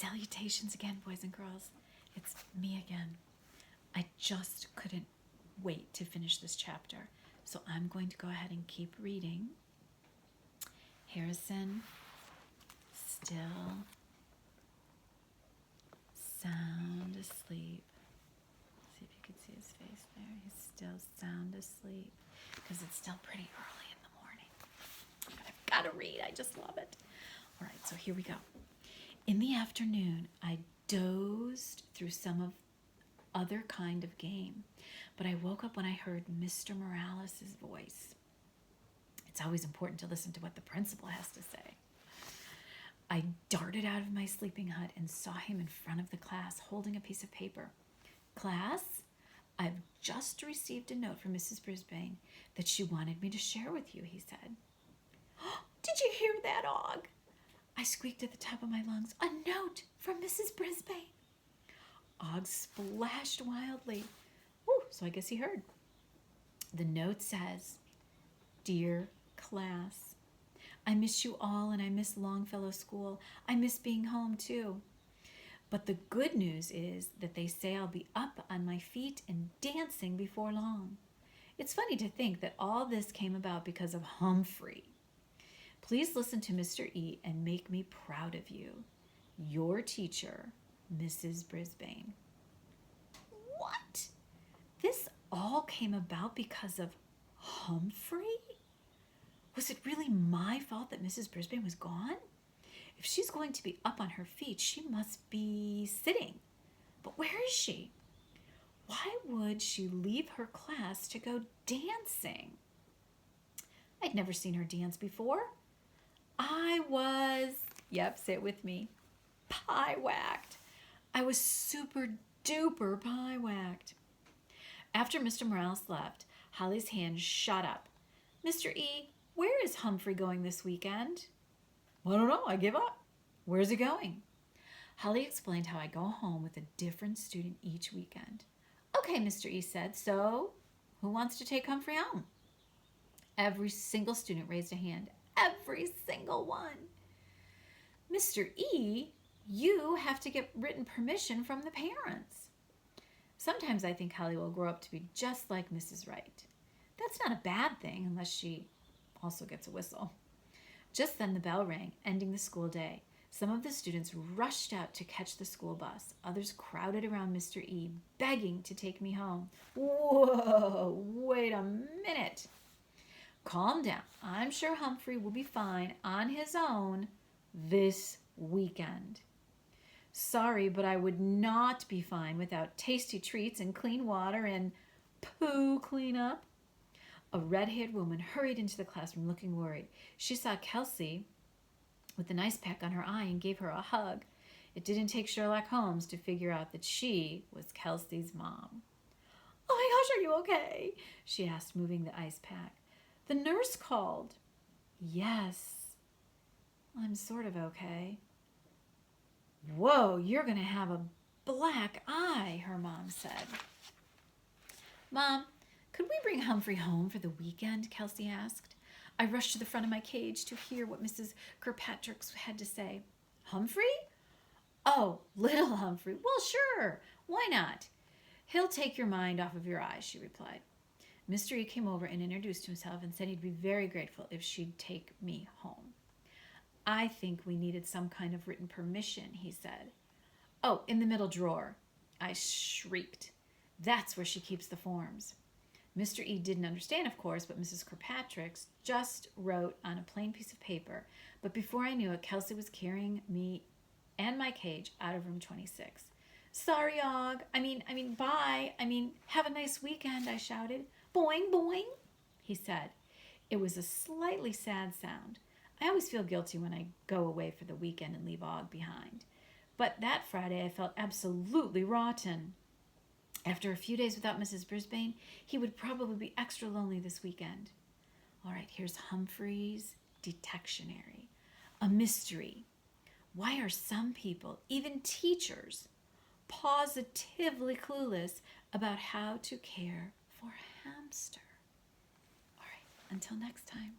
Salutations again, boys and girls. It's me again. I just couldn't wait to finish this chapter, so I'm going to go ahead and keep reading. Harrison, still sound asleep. See if you can see his face there. He's still sound asleep because it's still pretty early in the morning. But I've got to read. I just love it. All right, so here we go. In the afternoon, I dozed through some of other kind of game, but I woke up when I heard Mr. Morales' voice. It's always important to listen to what the principal has to say. I darted out of my sleeping hut and saw him in front of the class holding a piece of paper. Class, I've just received a note from Mrs. Brisbane that she wanted me to share with you, he said. Oh, did you hear that, Og? I squeaked at the top of my lungs. A note from Mrs. Brisbane. Og splashed wildly. Ooh, so I guess he heard. The note says, Dear class, I miss you all and I miss Longfellow School. I miss being home too. But the good news is that they say I'll be up on my feet and dancing before long. It's funny to think that all this came about because of Humphrey. Please listen to Mr. E and make me proud of you. Your teacher, Mrs. Brisbane. What? This all came about because of Humphrey? Was it really my fault that Mrs. Brisbane was gone? If she's going to be up on her feet, she must be sitting. But where is she? Why would she leave her class to go dancing? I'd never seen her dance before. I was, yep, say it with me, pie-whacked. I was super duper pie-whacked. After Mr. Morales left, Holly's hand shot up. Mr. E, where is Humphrey going this weekend? I don't know, I give up. Where's he going? Holly explained how I go home with a different student each weekend. Okay, Mr. E said, so who wants to take Humphrey home? Every single student raised a hand. Every single one. Mr. E, you have to get written permission from the parents. Sometimes I think Holly will grow up to be just like Mrs. Wright. That's not a bad thing unless she also gets a whistle. Just then the bell rang, ending the school day. Some of the students rushed out to catch the school bus. Others crowded around Mr. E, begging to take me home. Whoa, wait a minute. Calm down. I'm sure Humphrey will be fine on his own this weekend. Sorry, but I would not be fine without tasty treats and clean water and poo cleanup. A red-haired woman hurried into the classroom looking worried. She saw Kelsey with an ice pack on her eye and gave her a hug. It didn't take Sherlock Holmes to figure out that she was Kelsey's mom. Oh my gosh, are you okay? She asked, moving the ice pack. The nurse called. Yes, I'm sort of okay. Whoa, you're going to have a black eye, her mom said. Mom, could we bring Humphrey home for the weekend? Kelsey asked. I rushed to the front of my cage to hear what Mrs. Kirkpatrick had to say. Humphrey? Oh, little Humphrey. Well, sure. Why not? He'll take your mind off of your eyes, she replied. Mr. E came over and introduced himself and said he'd be very grateful if she'd take me home. I think we needed some kind of written permission, he said. Oh, in the middle drawer, I shrieked. That's where she keeps the forms. Mr. E didn't understand, of course, but Mrs. Kirkpatrick just wrote on a plain piece of paper. But before I knew it, Kelsey was carrying me and my cage out of room 26. Sorry, Og. Bye. Have a nice weekend, I shouted. Boing, boing, he said. It was a slightly sad sound. I always feel guilty when I go away for the weekend and leave Og behind. But that Friday I felt absolutely rotten. After a few days without Mrs. Brisbane, he would probably be extra lonely this weekend. All right, here's Humphrey's Detectionary. A mystery. Why are some people, even teachers, positively clueless about how to care for a hamster? All right, until next time.